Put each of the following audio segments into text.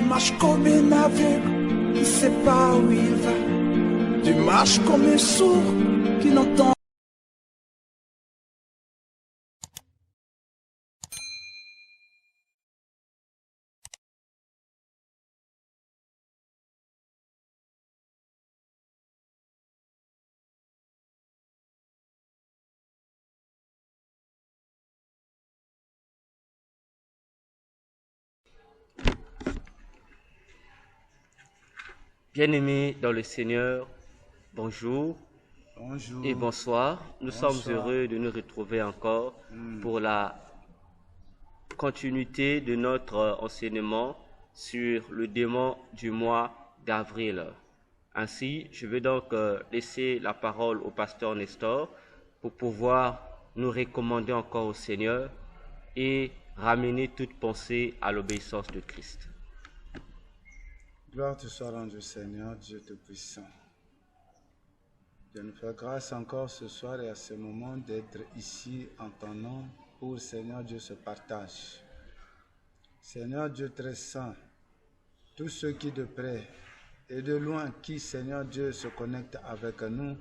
marches comme un aveugle qui ne sait pas où il va. Tu marches comme un sourd qui n'entend. Bien-aimés dans le Seigneur, bonjour, et bonsoir. Nous sommes heureux de nous retrouver encore pour la continuité de notre enseignement sur le démon du mois d'avril. Ainsi, je vais donc laisser la parole au pasteur Nestor pour pouvoir nous recommander encore au Seigneur et ramener toute pensée à l'obéissance de Christ. Gloire te soit rendue, Seigneur, Dieu Tout-Puissant. Je nous fais grâce encore ce soir et à ce moment d'être ici en ton nom pour, Seigneur Dieu, ce partage. Seigneur Dieu très saint, tous ceux qui de près et de loin qui, Seigneur Dieu, se connectent avec nous,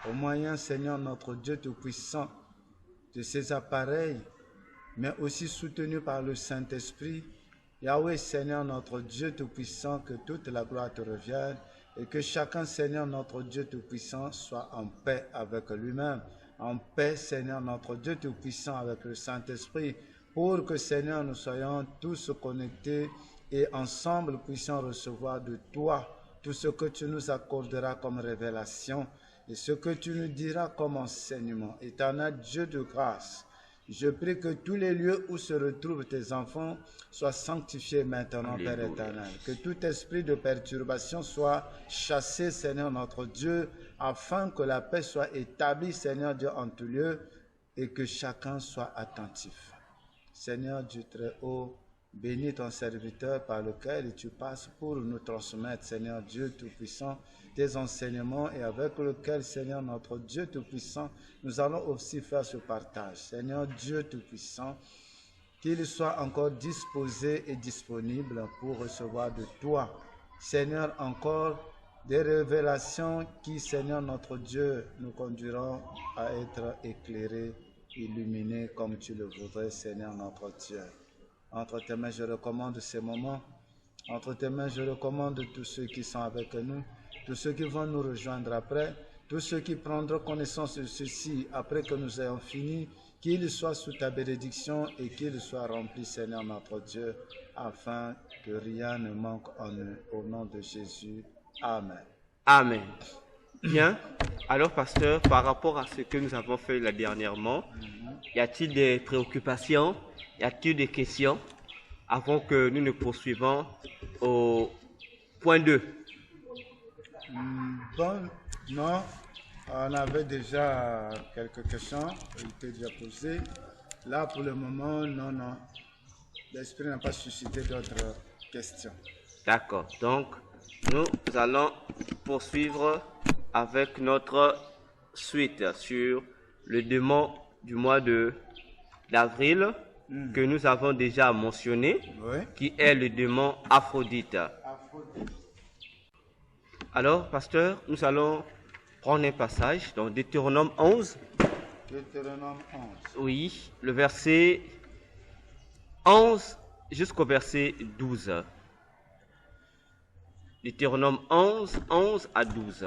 au moyen, Seigneur notre Dieu Tout-Puissant, de ces appareils, mais aussi soutenus par le Saint-Esprit, Yahweh, Seigneur, notre Dieu Tout-Puissant, que toute la gloire te revienne et que chacun, Seigneur, notre Dieu Tout-Puissant, soit en paix avec lui-même, en paix, Seigneur, notre Dieu Tout-Puissant, avec le Saint-Esprit, pour que, Seigneur, nous soyons tous connectés et ensemble puissions recevoir de toi tout ce que tu nous accorderas comme révélation et ce que tu nous diras comme enseignement. Éternel Dieu de grâce, je prie que tous les lieux où se retrouvent tes enfants soient sanctifiés maintenant, Alléluia. Père éternel. Que tout esprit de perturbation soit chassé, Seigneur notre Dieu, afin que la paix soit établie, Seigneur Dieu, en tout lieu, et que chacun soit attentif. Seigneur Dieu très haut, bénis ton serviteur par lequel tu passes pour nous transmettre, Seigneur Dieu Tout-Puissant, tes enseignements et avec lequel, Seigneur notre Dieu Tout-Puissant, nous allons aussi faire ce partage. Seigneur Dieu Tout-Puissant, qu'il soit encore disposé et disponible pour recevoir de toi, Seigneur, encore des révélations qui, Seigneur notre Dieu, nous conduiront à être éclairés, illuminés comme tu le voudrais, Seigneur notre Dieu. Entre tes mains, je recommande ces moments. Entre tes mains, je recommande tous ceux qui sont avec nous, tous ceux qui vont nous rejoindre après, tous ceux qui prendront connaissance de ceci après que nous ayons fini, qu'ils soient sous ta bénédiction et qu'ils soient remplis, Seigneur notre Dieu, afin que rien ne manque en eux. Au nom de Jésus. Amen. Amen. Bien. Alors, pasteur, par rapport à ce que nous avons fait là dernièrement, y a-t-il des préoccupations? Y a-t-il des questions avant que nous ne poursuivons au point 2? Bon, non, on avait déjà quelques questions qui étaient déjà posées. Là, pour le moment, non. L'Esprit n'a pas suscité d'autres questions. D'accord. Donc, nous allons poursuivre avec notre suite sur le démon du mois d'avril que nous avons déjà mentionné, oui, qui est le démon Aphrodite. Alors, pasteur, nous allons prendre un passage dans Deutéronome 11. Deutéronome 11. Oui, le verset 11 jusqu'au verset 12. Deutéronome 11, 11 à 12.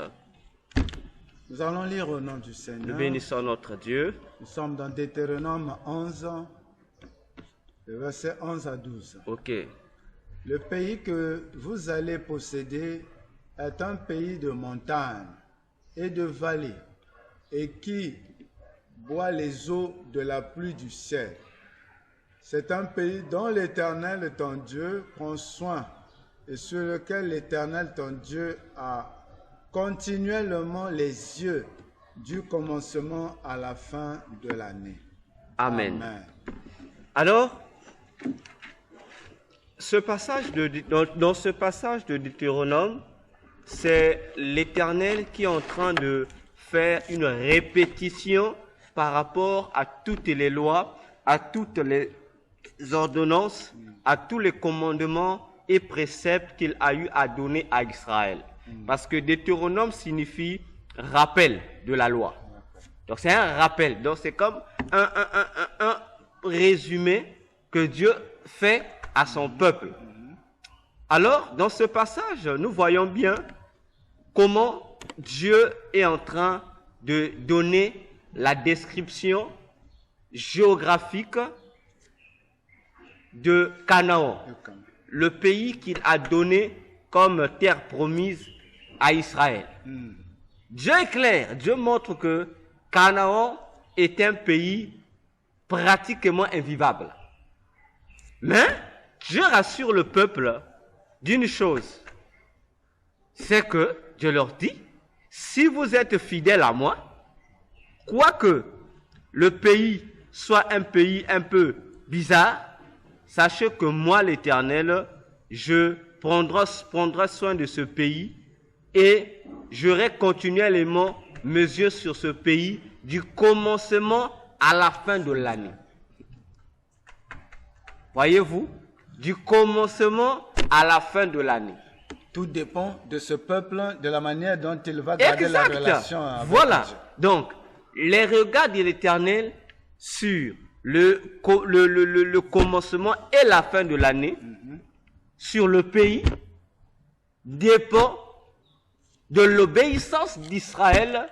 Nous allons lire au nom du Seigneur. Nous bénissons notre Dieu. Nous sommes dans Deutéronome 11, le verset 11 à 12. Ok. Le pays que vous allez posséder est un pays de montagnes et de vallées et qui boit les eaux de la pluie du ciel. C'est un pays dont l'Éternel, ton Dieu, prend soin et sur lequel l'Éternel, ton Dieu, a continuellement les yeux du commencement à la fin de l'année. Amen. Amen. Alors, dans ce passage de Deutéronome, c'est l'Éternel qui est en train de faire une répétition par rapport à toutes les lois, à toutes les ordonnances, à tous les commandements et préceptes qu'il a eu à donner à Israël. Parce que Deutéronome signifie rappel de la loi. Donc c'est un rappel. Donc c'est comme un résumé que Dieu fait à son peuple. Alors, dans ce passage, nous voyons bien comment Dieu est en train de donner la description géographique de Canaan, le pays qu'il a donné comme terre promise à Israël. Dieu est clair, Dieu montre que Canaan est un pays pratiquement invivable. Mais Dieu rassure le peuple d'une chose, c'est que Dieu leur dit, si vous êtes fidèles à moi, quoique le pays soit un pays un peu bizarre, sachez que moi, l'Éternel, je prendrai soin de ce pays et j'aurai continuellement mes yeux sur ce pays du commencement à la fin de l'année. Voyez-vous, du commencement à la fin de l'année. Tout dépend de ce peuple, de la manière dont il va garder la relation avec voilà. Dieu. Donc, les regards de l'Éternel sur le commencement et la fin de l'année, sur le pays, dépend de l'obéissance d'Israël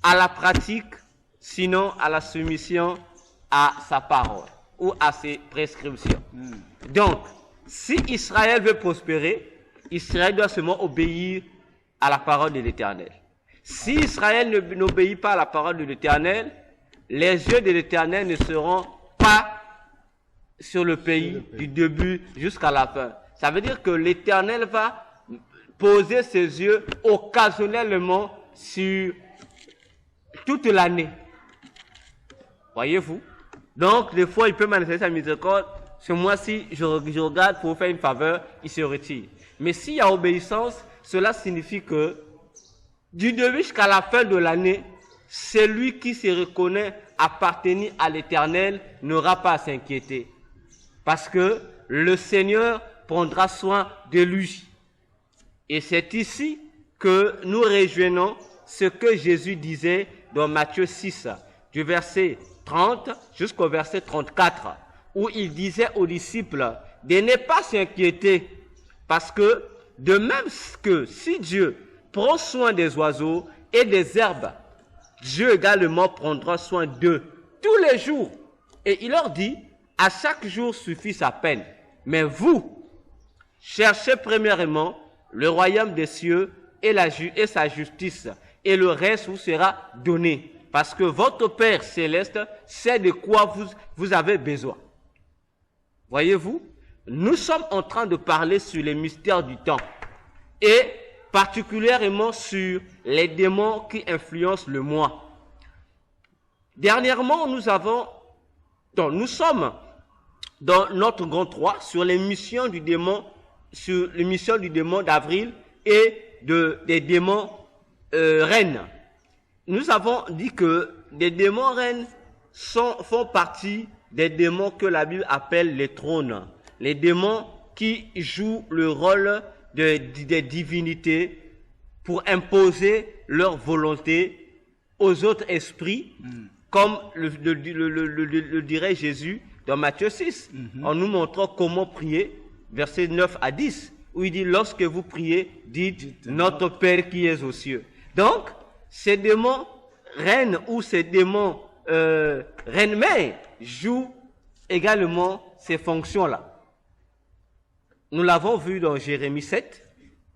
à la pratique, sinon à la soumission à sa parole ou à ses prescriptions. Donc, si Israël veut prospérer, Israël doit seulement obéir à la parole de l'Éternel. Si Israël n'obéit pas à la parole de l'Éternel, les yeux de l'Éternel ne seront pas sur le pays du début jusqu'à la fin. Ça veut dire que l'Éternel va poser ses yeux occasionnellement sur toute l'année. Voyez-vous? Donc, des fois, il peut manifester sa miséricorde. Ce mois-ci, je regarde pour vous faire une faveur, il se retire. Mais s'il y a obéissance, cela signifie que du début jusqu'à la fin de l'année, celui qui se reconnaît appartenir à l'Éternel n'aura pas à s'inquiéter. Parce que le Seigneur prendra soin de lui. Et c'est ici que nous rejoignons ce que Jésus disait dans Matthieu 6, du verset 30 jusqu'au verset 34, où il disait aux disciples de ne pas s'inquiéter, parce que de même que si Dieu prend soin des oiseaux et des herbes, Dieu également prendra soin d'eux tous les jours. Et il leur dit, à chaque jour suffit sa peine. Mais vous, cherchez premièrement le royaume des cieux et sa justice, et le reste vous sera donné. Parce que votre Père céleste sait de quoi vous avez besoin. Voyez-vous, nous sommes en train de parler sur les mystères du temps et particulièrement sur les démons qui influencent le moi. Dernièrement, nous sommes dans notre grand 3 sur les missions du démon, d'Avril et des démons reines. Nous avons dit que les démons reines font partie des démons que la Bible appelle les trônes. Les démons qui jouent le rôle des divinités pour imposer leur volonté aux autres esprits, comme le dirait Jésus dans Matthieu 6, en nous montrant comment prier, versets 9 à 10, où il dit, lorsque vous priez, dites, notre Père qui es aux cieux. Donc, ces démons reines ou ces démons reines-mères jouent également ces fonctions-là. Nous l'avons vu dans Jérémie 7,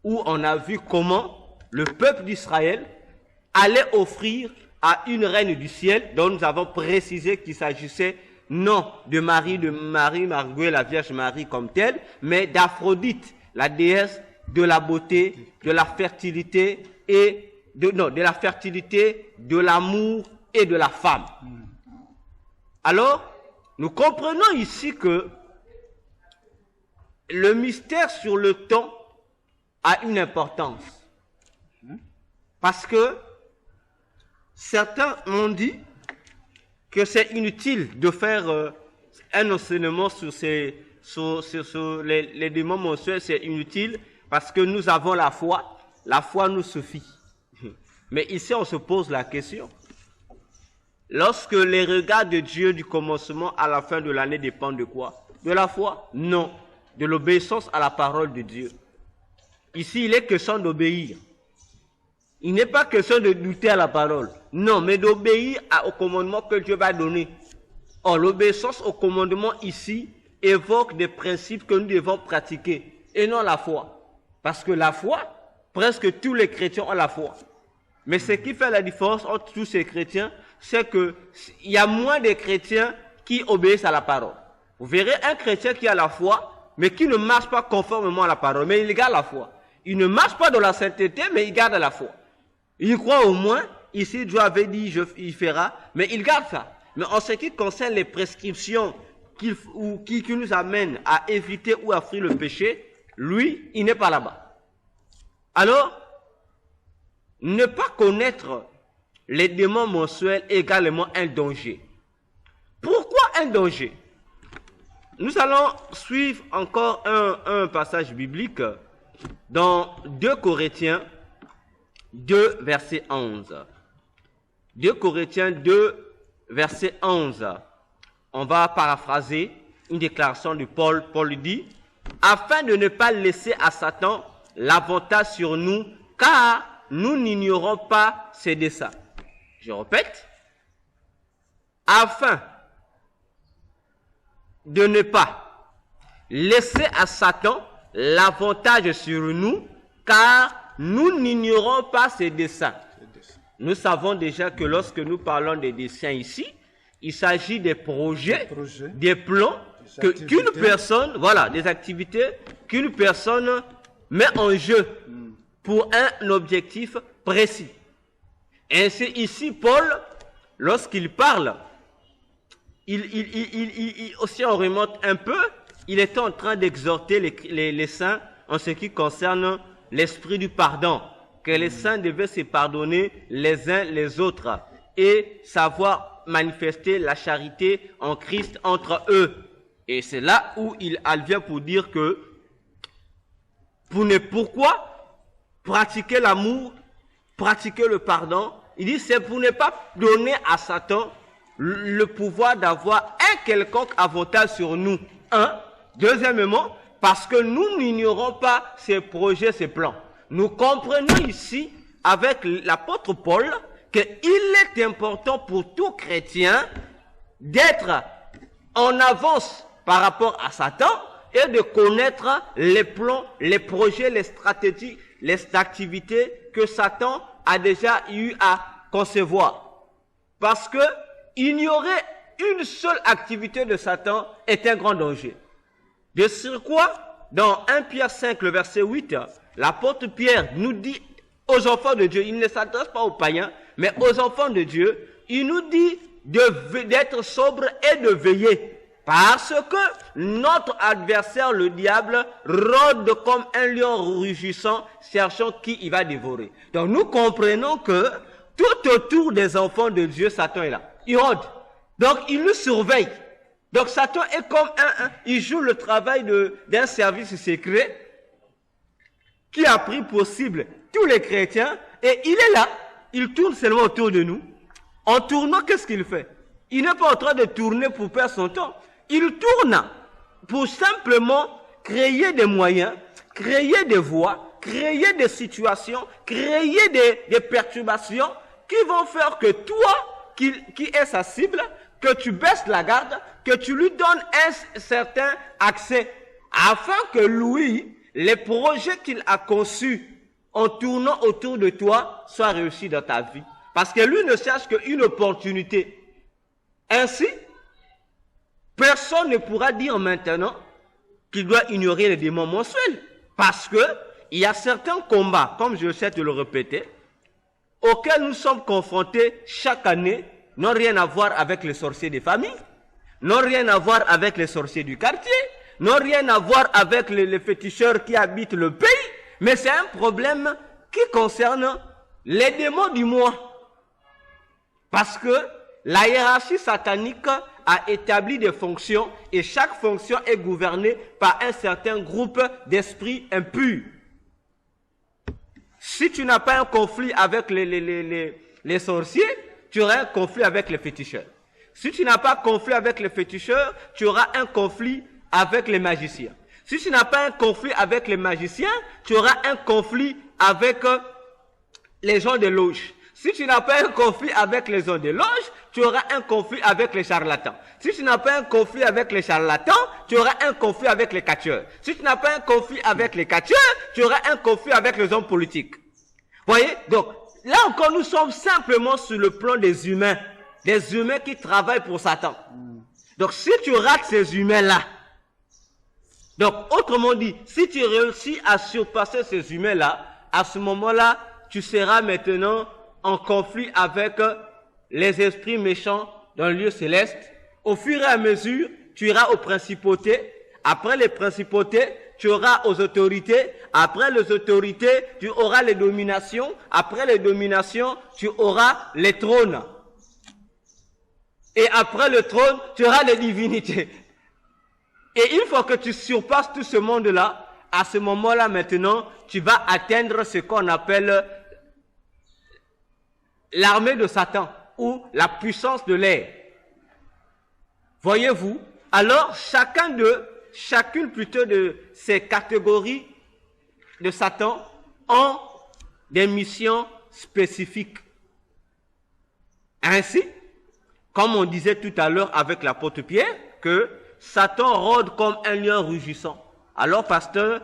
où on a vu comment le peuple d'Israël allait offrir à une reine du ciel, dont nous avons précisé qu'il s'agissait non de Marie, Margot, la Vierge Marie comme telle, mais d'Aphrodite, la déesse de la beauté, de la fertilité de l'amour et de la femme. Alors, nous comprenons ici que le mystère sur le temps a une importance. Parce que certains m'ont dit que c'est inutile de faire un enseignement sur les démons mensuels, c'est inutile parce que nous avons la foi. La foi nous suffit. Mais ici, on se pose la question. Lorsque les regards de Dieu du commencement à la fin de l'année dépendent de quoi? De la foi? Non. De l'obéissance à la parole de Dieu. Ici, il est question d'obéir. Il n'est pas question de douter à la parole. Non, mais d'obéir au commandement que Dieu va donner. Or, l'obéissance au commandement ici évoque des principes que nous devons pratiquer et non la foi. Parce que la foi, presque tous les chrétiens ont la foi. Mais ce qui fait la différence entre tous ces chrétiens, c'est qu'il y a moins de chrétiens qui obéissent à la parole. Vous verrez un chrétien qui a la foi, mais qui ne marche pas conformément à la parole, mais il garde la foi. Il ne marche pas dans la sainteté, mais il garde la foi. Il croit au moins, ici Dieu avait dit, il fera, mais il garde ça. Mais en ce qui concerne les prescriptions qui nous amènent à éviter ou à fuir le péché, lui, il n'est pas là-bas. Alors, ne pas connaître les démons mensuels est également un danger. Pourquoi un danger? Nous allons suivre encore un passage biblique dans 2 Corinthiens 2, verset 11. 2 Corinthiens 2, verset 11. On va paraphraser une déclaration de Paul. Paul dit, afin de ne pas laisser à Satan l'avantage sur nous, car nous n'ignorons pas ses desseins. Je répète, afin de ne pas laisser à Satan l'avantage sur nous, car nous n'ignorons pas ses desseins. Nous savons déjà que lorsque nous parlons des desseins ici, il s'agit des projets, des plans qu'une personne, voilà, des activités qu'une personne met en jeu pour un objectif précis. Et c'est ici Paul, lorsqu'il parle, aussi on remonte un peu, il était en train d'exhorter les saints en ce qui concerne l'esprit du pardon, que les saints devaient se pardonner les uns les autres et savoir manifester la charité en Christ entre eux. Et c'est là où il vient pour dire que pourquoi pratiquer l'amour, pratiquer le pardon, il dit c'est pour ne pas donner à Satan le pouvoir d'avoir un quelconque avantage sur nous. Deuxièmement, parce que nous n'ignorons pas ses projets, ses plans. Nous comprenons ici, avec l'apôtre Paul, qu'il est important pour tout chrétien d'être en avance par rapport à Satan et de connaître les plans, les projets, les stratégies, les activités que Satan a déjà eu à concevoir. Parce que ignorer une seule activité de Satan est un grand danger. De surcroît, dans 1 Pierre 5, le verset 8, l'apôtre Pierre nous dit aux enfants de Dieu, il ne s'adresse pas aux païens, mais aux enfants de Dieu, il nous dit d'être sobre et de veiller. Parce que notre adversaire, le diable, rôde comme un lion rugissant, cherchant qui il va dévorer. Donc nous comprenons que tout autour des enfants de Dieu, Satan est là. Il rôde. Donc il nous surveille. Donc Satan est comme il joue le travail d'un service secret qui a pris pour cible tous les chrétiens et il est là. Il tourne seulement autour de nous. En tournant, qu'est-ce qu'il fait? Il n'est pas en train de tourner pour perdre son temps. Il tourne pour simplement créer des moyens, créer des voies, créer des situations, créer des perturbations qui vont faire que toi, qui es sa cible, que tu baisses la garde, que tu lui donnes un certain accès, afin que lui, les projets qu'il a conçus en tournant autour de toi soient réussis dans ta vie. Parce que lui ne cherche qu'une opportunité. Ainsi, personne ne pourra dire maintenant qu'il doit ignorer les démons mensuels. Parce que il y a certains combats, comme je sais de le répéter, auxquels nous sommes confrontés chaque année, n'ont rien à voir avec les sorciers des familles, n'ont rien à voir avec les sorciers du quartier, n'ont rien à voir avec les féticheurs qui habitent le pays, mais c'est un problème qui concerne les démons du moi. Parce que la hiérarchie satanique a établi des fonctions et chaque fonction est gouvernée par un certain groupe d'esprits impurs. Si tu n'as pas un conflit avec les sorciers, tu auras un conflit avec les féticheurs. Si tu n'as pas un conflit avec les féticheurs, tu auras un conflit avec les magiciens. Si tu n'as pas un conflit avec les magiciens, tu auras un conflit avec les gens de loge. Si tu n'as pas un conflit avec les gens de loge, tu auras un conflit avec les charlatans. Si tu n'as pas un conflit avec les charlatans, tu auras un conflit avec les catcheurs. Si tu n'as pas un conflit avec les catcheurs, tu auras un conflit avec les hommes politiques. Voyez? Donc, là encore, nous sommes simplement sur le plan des humains qui travaillent pour Satan. Donc, si tu rates ces humains-là, donc, autrement dit, si tu réussis à surpasser ces humains-là, à ce moment-là, tu seras maintenant en conflit avec les esprits méchants dans le lieu céleste. Au fur et à mesure, tu iras aux principautés. Après les principautés, tu auras aux autorités. Après les autorités, tu auras les dominations. Après les dominations, tu auras les trônes. Et après le trône, tu auras les divinités. Et une fois que tu surpasses tout ce monde-là, à ce moment-là maintenant, tu vas atteindre ce qu'on appelle l'armée de Satan ou la puissance de l'air. Voyez-vous? Alors, chacune plutôt de ces catégories de Satan ont des missions spécifiques. Ainsi, comme on disait tout à l'heure avec l'apôtre Pierre, que Satan rôde comme un lion rugissant. Alors, pasteur,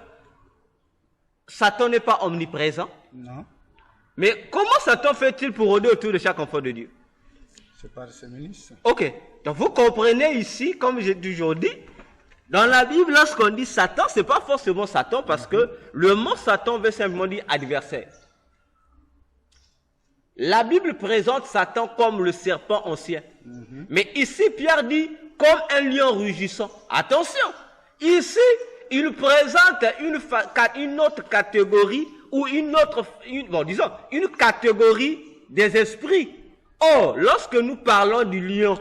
Satan n'est pas omniprésent? Non. Mais comment Satan fait-il pour rôder autour de chaque enfant de Dieu? C'est par ses ministres. Ok. Donc, vous comprenez ici, comme j'ai toujours dit, dans la Bible, lorsqu'on dit Satan, c'est pas forcément Satan parce que le mot Satan veut simplement dire adversaire. La Bible présente Satan comme le serpent ancien. Mais ici, Pierre dit comme un lion rugissant. Attention, ici, il présente une autre catégorie ou une catégorie des esprits. Or, lorsque nous parlons du lion,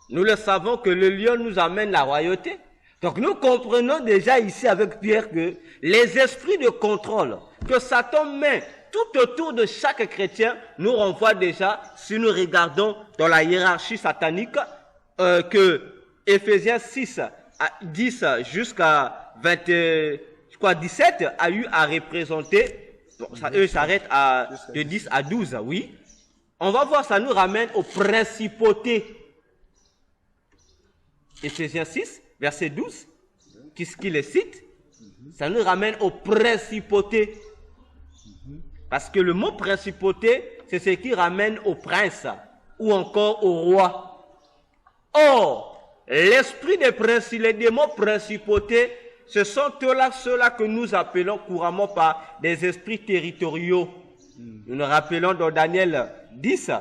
nous le savons que le lion nous amène la royauté. Donc, nous comprenons déjà ici avec Pierre que les esprits de contrôle que Satan met tout autour de chaque chrétien nous renvoient déjà, si nous regardons dans la hiérarchie satanique, que Éphésiens 6, 10 jusqu'à 17 a eu à représenter, bon, eux s'arrêtent de 10 à 12, oui. On va voir, ça nous ramène aux principautés. Éphésiens 6, verset 12, qui les cite, ça nous ramène aux principautés. Parce que le mot principauté, c'est ce qui ramène au prince ou encore au roi. Or, l'esprit des principautés, les démons principautés, ce sont ceux-là que nous appelons couramment par des esprits territoriaux. Nous nous rappelons dans Daniel 10,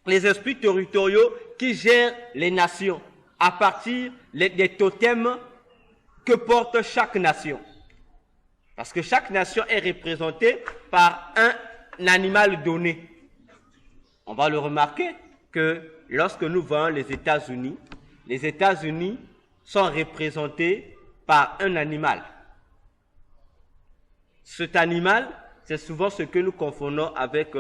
les esprits territoriaux qui gèrent les nations à partir des totems que porte chaque nation. Parce que chaque nation est représentée par un animal donné. On va le remarquer que lorsque nous voyons les États-Unis sont représentés par un animal. Cet animal, c'est souvent ce que nous confondons avec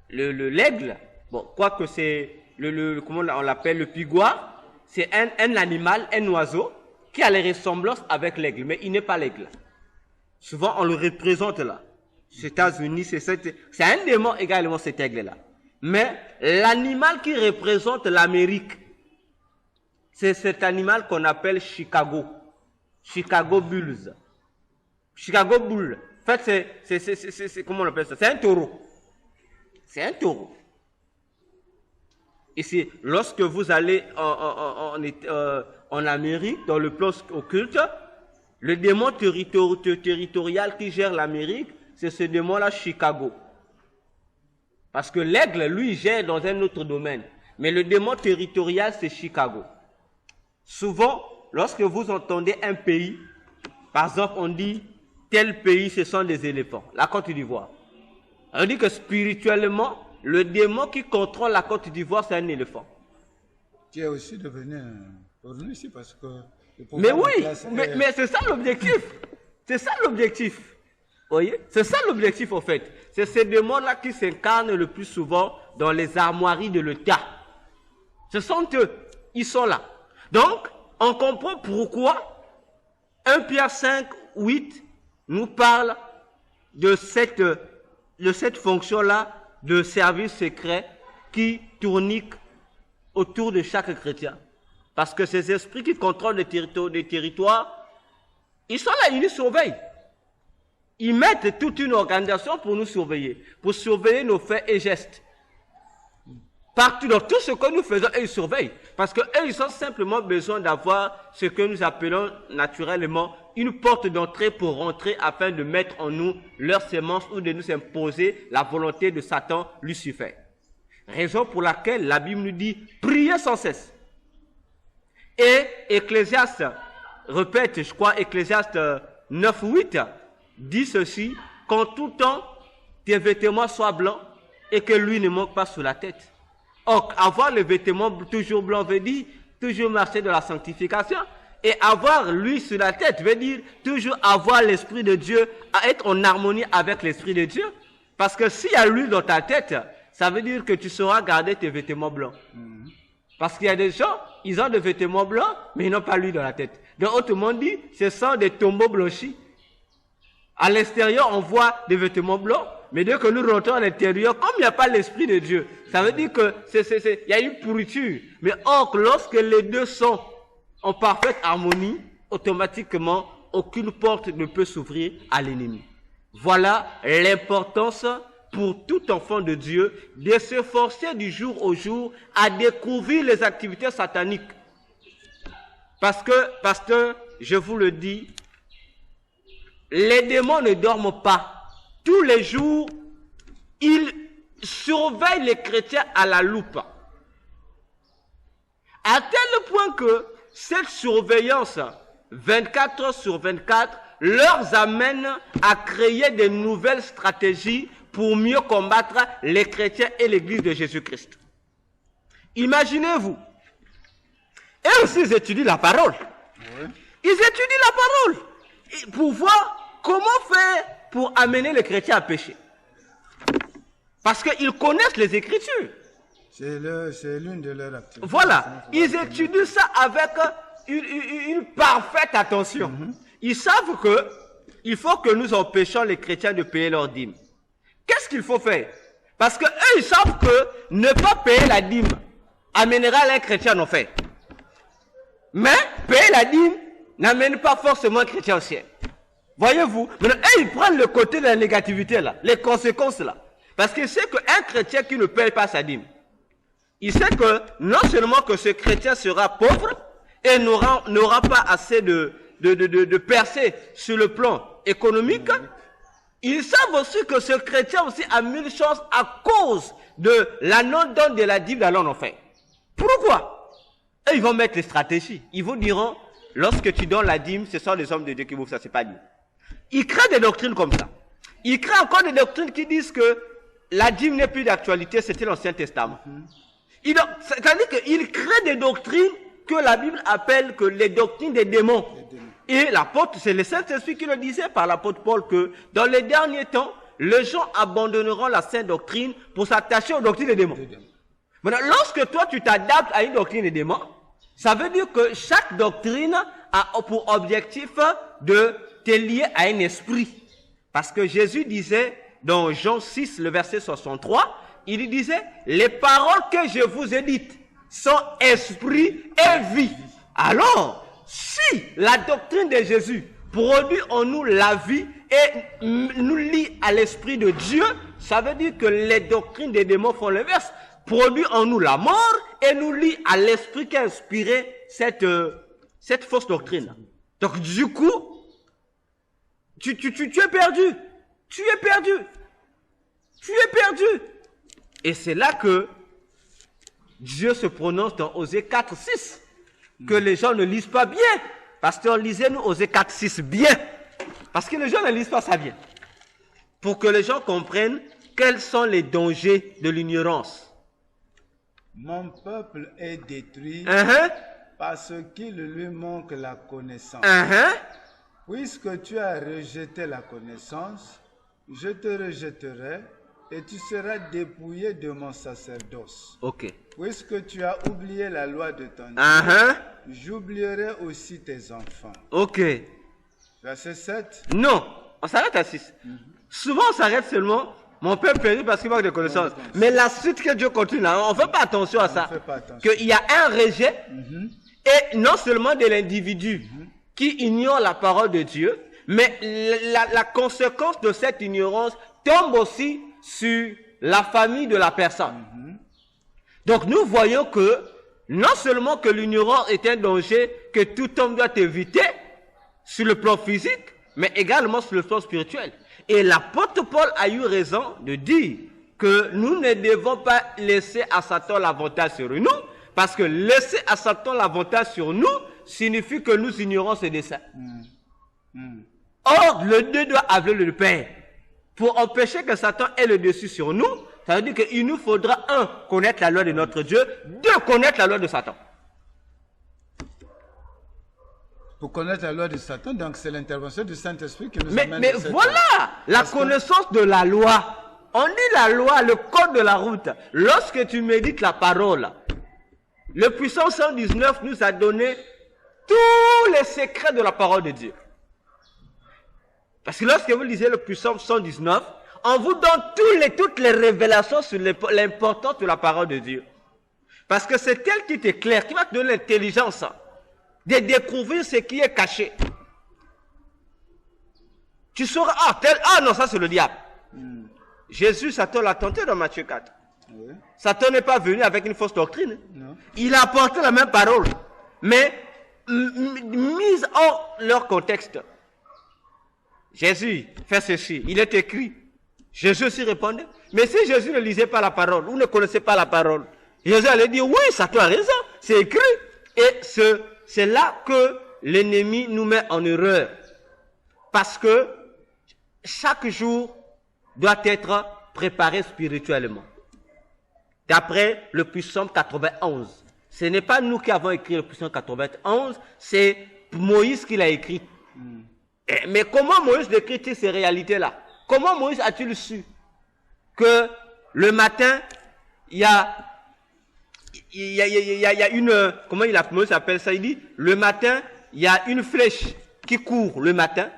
l'aigle. Bon, quoique c'est comment on l'appelle, le pigouin, c'est un animal, un oiseau, qui a les ressemblances avec l'aigle, mais il n'est pas l'aigle. Souvent, on le représente là. Les États-Unis, c'est un démon également, cet aigle-là. Mais l'animal qui représente l'Amérique, c'est cet animal qu'on appelle Chicago. Chicago Bulls. Chicago Bull. En fait, c'est comment on appelle ça? C'est un taureau. C'est un taureau. Ici, lorsque vous allez en Amérique, dans le plan occulte, le démon territorial qui gère l'Amérique, c'est ce démon-là, Chicago. Parce que l'aigle, lui, gère dans un autre domaine. Mais le démon territorial, c'est Chicago. Souvent, lorsque vous entendez un pays, par exemple, on dit, tel pays, ce sont des éléphants. La Côte d'Ivoire. On dit que spirituellement, le démon qui contrôle la Côte d'Ivoire, c'est un éléphant. qui est aussi devenu pour nous ici parce que... Mais oui, mais c'est ça l'objectif. C'est ça l'objectif. Vous voyez? C'est ça l'objectif en fait. C'est ces démons-là qui s'incarnent le plus souvent dans les armoiries de l'État. Ce sont eux. Ils sont là. Donc, on comprend pourquoi 1 Pierre 5, 8 nous parle de cette fonction-là de service secret qui tournique autour de chaque chrétien. Parce que ces esprits qui contrôlent les territoires, ils sont là, ils nous surveillent. Ils mettent toute une organisation pour nous surveiller, pour surveiller nos faits et gestes. Partout dans tout ce que nous faisons, ils surveillent. Parce qu'eux, ils ont simplement besoin d'avoir ce que nous appelons naturellement une porte d'entrée pour rentrer afin de mettre en nous leur sémence ou de nous imposer la volonté de Satan, Lucifer. Raison pour laquelle la Bible nous dit priez sans cesse. Et Ecclésiaste, répète, je crois, Ecclésiaste 9, 8, dit ceci, qu'en tout temps, tes vêtements soient blancs et que l'huile ne manque pas sur la tête. Or, avoir les vêtements toujours blancs veut dire toujours marcher de la sanctification. Et avoir l'huile sur la tête veut dire toujours avoir l'Esprit de Dieu, à être en harmonie avec l'Esprit de Dieu. Parce que s'il y a l'huile dans ta tête, ça veut dire que tu sauras garder tes vêtements blancs. Parce qu'il y a des gens, ils ont des vêtements blancs, mais ils n'ont pas l'huile dans la tête. Donc, autrement dit, ce sont des tombeaux blanchis. À l'extérieur, on voit des vêtements blancs, mais dès que nous rentrons à l'intérieur, comme il n'y a pas l'Esprit de Dieu, ça veut dire que il y a une pourriture. Mais or, lorsque les deux sont en parfaite harmonie, automatiquement, aucune porte ne peut s'ouvrir à l'ennemi. Voilà l'importance pour tout enfant de Dieu de s'efforcer du jour au jour à découvrir les activités sataniques. Parce que, pasteur, je vous le dis, les démons ne dorment pas. Tous les jours, ils surveillent les chrétiens à la loupe. À tel point que cette surveillance 24 heures sur 24 leur amène à créer de nouvelles stratégies pour mieux combattre les chrétiens et l'Église de Jésus-Christ. Imaginez-vous, eux aussi ils étudient la parole. Oui. Ils étudient la parole pour voir comment faire pour amener les chrétiens à pécher. Parce qu'ils connaissent les Écritures. C'est l'une de leurs activités. Voilà, ils étudient ça avec une parfaite attention. Ils savent que il faut que nous empêchions les chrétiens de payer leur dîme. Qu'est-ce qu'il faut faire? Parce que eux, ils savent que ne pas payer la dîme amènera les chrétiens en enfer. Mais payer la dîme n'amène pas forcément un chrétien au ciel. Voyez-vous? Maintenant, eux, ils prennent le côté de la négativité là, les conséquences là. Parce qu'ils savent qu'un chrétien qui ne paye pas sa dîme, il sait que non seulement que ce chrétien sera pauvre et n'aura pas assez de percées sur le plan économique, ils savent aussi que ce chrétien aussi a 1000 chances à cause de la non-donne de la dîme d'aller en enfer. Pourquoi? Et ils vont mettre les stratégies. Ils vous diront, lorsque tu donnes la dîme, ce sont les hommes de Dieu qui vous ça, c'est pas Dieu. Ils créent des doctrines comme ça. Ils créent encore des doctrines qui disent que la dîme n'est plus d'actualité, c'était l'Ancien Testament. C'est-à-dire qu'ils créent des doctrines que la Bible appelle que les doctrines des démons. Et l'apôtre, c'est le Saint-Esprit qui le disait par l'apôtre Paul que dans les derniers temps, les gens abandonneront la sainte doctrine pour s'attacher aux doctrines des démons. Maintenant, lorsque toi tu t'adaptes à une doctrine des démons, ça veut dire que chaque doctrine a pour objectif de te lier à un esprit. Parce que Jésus disait dans Jean 6, le verset 63, il disait, les paroles que je vous ai dites sont esprit et vie. Alors, si la doctrine de Jésus produit en nous la vie et nous lie à l'esprit de Dieu, ça veut dire que les doctrines des démons font l'inverse, produit en nous la mort et nous lie à l'esprit qui a inspiré cette fausse doctrine. Donc du coup, tu es perdu. Tu es perdu. Tu es perdu. Et c'est là que Dieu se prononce dans Osée 4, 6. Que les gens ne lisent pas bien. Pasteur, lisez-nous Osée 4, 6 bien. Parce que les gens ne lisent pas ça bien. Pour que les gens comprennent quels sont les dangers de l'ignorance. Mon peuple est détruit parce qu'il lui manque la connaissance. Puisque tu as rejeté la connaissance, je te rejetterai et tu seras dépouillé de mon sacerdoce. Ok. Puisque tu as oublié la loi de ton Dieu, j'oublierai aussi tes enfants. Ok. Verset 7. Non, on s'arrête à 6. Souvent, on s'arrête seulement, mon peuple périt parce qu'il manque de connaissances. Mais la suite que Dieu continue, là, on ne fait pas attention à ça. Qu'il y a un rejet, et non seulement de l'individu qui ignore la parole de Dieu, mais la conséquence de cette ignorance tombe aussi sur la famille de la personne. Donc nous voyons que non seulement que l'ignorance est un danger que tout homme doit éviter sur le plan physique, mais également sur le plan spirituel. Et l'apôtre Paul a eu raison de dire que nous ne devons pas laisser à Satan l'avantage sur nous, parce que laisser à Satan l'avantage sur nous signifie que nous ignorons ses desseins. Or, le Dieu doit avoir le Père. Pour empêcher que Satan ait le dessus sur nous, ça veut dire qu'il nous faudra, un, connaître la loi de notre Dieu, deux, connaître la loi de Satan. Pour connaître la loi de Satan, donc c'est l'intervention du Saint-Esprit qui nous amène. Mais voilà, la connaissance de la loi. On dit la loi, le code de la route. Lorsque tu médites la parole, le puissant 119 nous a donné tous les secrets de la parole de Dieu. Parce que lorsque vous lisez le puissant 119, on vous donne toutes les révélations sur l'importance de la parole de Dieu. Parce que c'est elle qui t'éclaire, qui va te donner l'intelligence de découvrir ce qui est caché. Tu sauras, non, ça c'est le diable. Jésus, Satan l'a tenté dans Matthieu 4. Satan n'est pas venu avec une fausse doctrine. Non. Il a apporté la même parole, mais mise hors leur contexte. Jésus fait ceci, il est écrit. Jésus aussi répondait. Mais si Jésus ne lisait pas la parole, ou ne connaissait pas la parole, Jésus allait dire, oui, Satan a raison, c'est écrit. Et c'est là que l'ennemi nous met en erreur. Parce que chaque jour doit être préparé spirituellement. D'après le psaume 91. Ce n'est pas nous qui avons écrit le psaume 91, c'est Moïse qui l'a écrit. Mais comment Moïse décrit ces réalités-là? Comment Moïse a-t-il su que le matin, il y a une... Comment Moïse appelle ça? Il dit, le matin, il y a une flèche qui court le matin,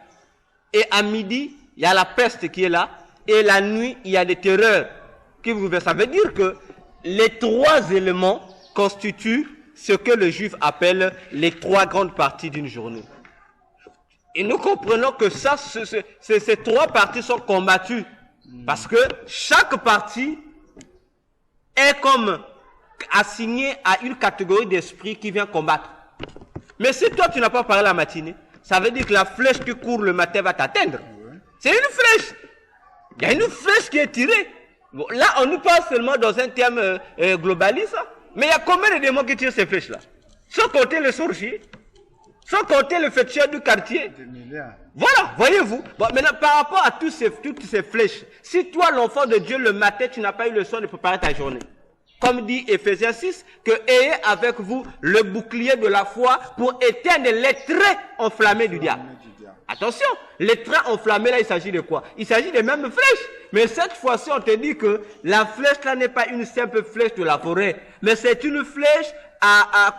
et à midi, il y a la peste qui est là, et la nuit, il y a des terreurs qui vous versent. Ça veut dire que les trois éléments constituent ce que le juif appelle les trois grandes parties d'une journée. Et nous comprenons que ces trois parties sont combattues. Parce que chaque partie est comme assignée à une catégorie d'esprit qui vient combattre. Mais si toi tu n'as pas parlé la matinée, ça veut dire que la flèche qui court le matin va t'atteindre. C'est une flèche. Il y a une flèche qui est tirée. Bon, là, on nous parle seulement dans un terme globaliste. Mais il y a combien de démons qui tirent ces flèches-là? Sans compter le sorcier. Sans compter le féticheur du quartier. Voilà, voyez-vous. Bon, maintenant, par rapport à toutes ces flèches, si toi, l'enfant de Dieu, le matin, tu n'as pas eu le soin de préparer ta journée. Comme dit Ephésiens 6, que ayez avec vous le bouclier de la foi pour éteindre les traits enflammés du diable. Attention, les traits enflammés là, il s'agit de quoi? Il s'agit des mêmes flèches. Mais cette fois-ci, on te dit que la flèche là n'est pas une simple flèche de la forêt, mais c'est une flèche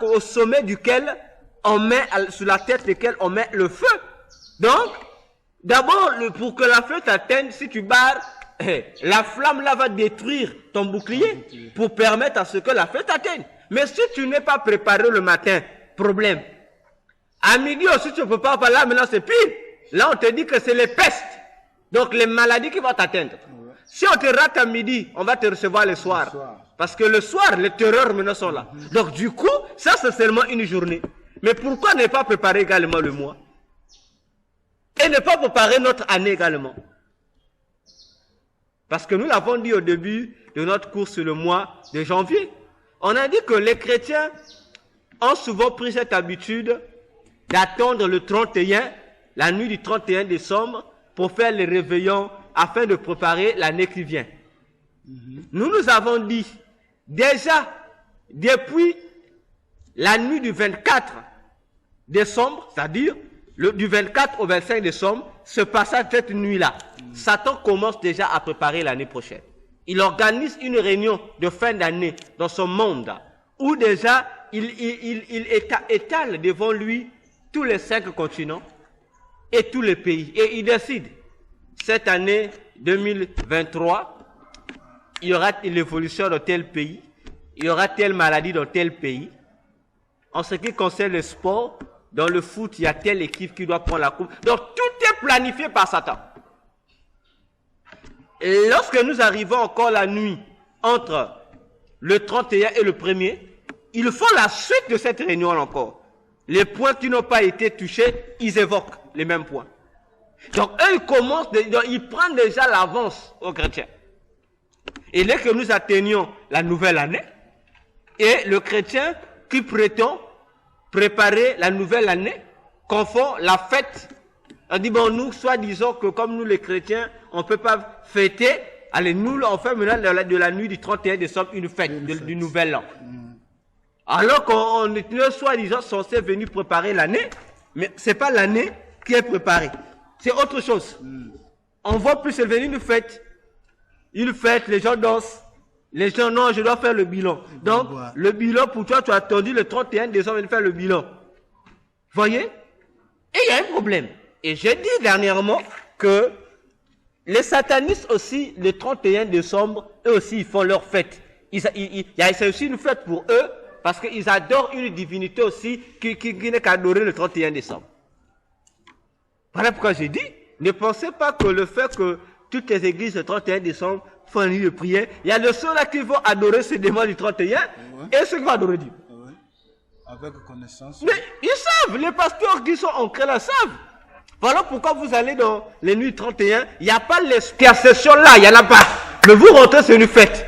au sommet duquel on met, sur la tête desquelles on met le feu. Donc, d'abord, pour que la flèche t'atteigne, si tu barres, la flamme là va détruire ton bouclier pour permettre à ce que la flèche t'atteigne. Mais si tu n'es pas préparé le matin, problème. À midi aussi, tu ne peux pas parler, là maintenant c'est pire. Là, on te dit que c'est les pestes. Donc, les maladies qui vont t'atteindre. Si on te rate à midi, on va te recevoir le soir. Parce que le soir, les terreurs maintenant sont là. Donc, du coup, ça c'est seulement une journée. Mais pourquoi ne pas préparer également le mois? Et ne pas préparer notre année également? Parce que nous l'avons dit au début de notre cours sur le mois de janvier. On a dit que les chrétiens ont souvent pris cette habitude d'attendre le 31, la nuit du 31 décembre, pour faire les réveillons afin de préparer l'année qui vient. Nous avons dit, déjà, depuis la nuit du 24 décembre, c'est-à-dire du 24 au 25 décembre, se passant cette nuit-là, Satan commence déjà à préparer l'année prochaine. Il organise une réunion de fin d'année dans son monde, où déjà il étale devant lui tous les 5 continents et tous les pays. Et il décide, cette année 2023, il y aura l'évolution dans tel pays, il y aura telle maladie dans tel pays. En ce qui concerne le sport, dans le foot, il y a telle équipe qui doit prendre la coupe. Donc tout est planifié par Satan. Et lorsque nous arrivons encore la nuit entre le 31 et le 1er, ils font la suite de cette réunion encore. Les points qui n'ont pas été touchés, ils évoquent les mêmes points. Donc eux, ils prennent déjà l'avance aux chrétiens. Et dès que nous atteignons la nouvelle année, et le chrétien qui prétend préparer la nouvelle année, confond la fête. On dit, bon, nous, soi-disant que comme nous les chrétiens, on ne peut pas fêter, allez, nous, on fait maintenant de la nuit du 31 décembre une fête du nouvel an. Alors qu'on est soi-disant censé venir préparer l'année, mais ce n'est pas l'année qui est préparée. C'est autre chose. On voit plus venir une fête. Une fête, les gens dansent. Les gens, non, je dois faire le bilan. Donc, le bilan, pour toi, tu as attendu le 31 décembre de faire le bilan. Voyez? Et il y a un problème. Et j'ai dit dernièrement que les satanistes aussi, le 31 décembre, eux aussi, ils font leur fête. C'est aussi une fête pour eux, parce qu'ils adorent une divinité aussi qui n'est qu'adorée le 31 décembre. Voilà pourquoi j'ai dit, ne pensez pas que le fait que toutes les églises le 31 décembre font une nuit de prière, il y a de ceux-là qui vont adorer ce démon du 31 et ceux qui vont adorer Dieu. Avec connaissance. Mais ils savent, les pasteurs qui sont ancrés là savent. Voilà pourquoi vous allez dans les nuits 31, il n'y a pas l'intercession là, il n'y en a pas. Mais vous rentrez, c'est une fête.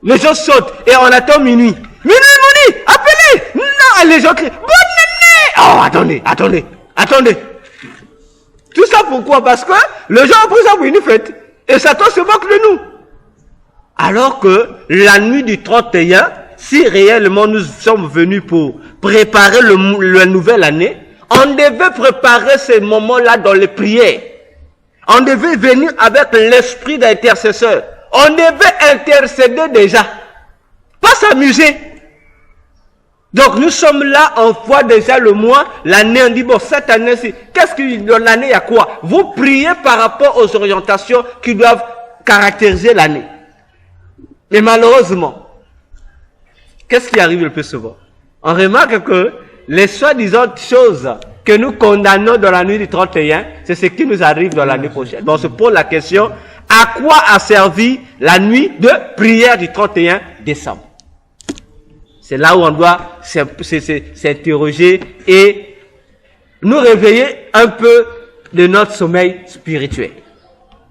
Les gens sautent et on attend minuit. Minuit, appelez! Non, les gens crient, bonne année! Oh, attendez. Tout ça pourquoi? Parce que les gens ont pris ça pour une fête. Et Satan se moque de nous. Alors que la nuit du 31, si réellement nous sommes venus pour préparer la nouvelle année, on devait préparer ces moments-là dans les prières. On devait venir avec l'esprit d'intercesseur. On devait intercéder déjà. Pas s'amuser. Donc nous sommes là, on voit déjà le mois, l'année, on dit bon, cette année, qu'est-ce que dans l'année, il y a quoi? Vous priez par rapport aux orientations qui doivent caractériser l'année. Mais malheureusement, qu'est-ce qui arrive le plus souvent? On remarque que les soi-disant choses que nous condamnons dans la nuit du 31, c'est ce qui nous arrive dans l'année prochaine. Donc on se pose la question, à quoi a servi la nuit de prière du 31 décembre? C'est là où on doit s'interroger et nous réveiller un peu de notre sommeil spirituel.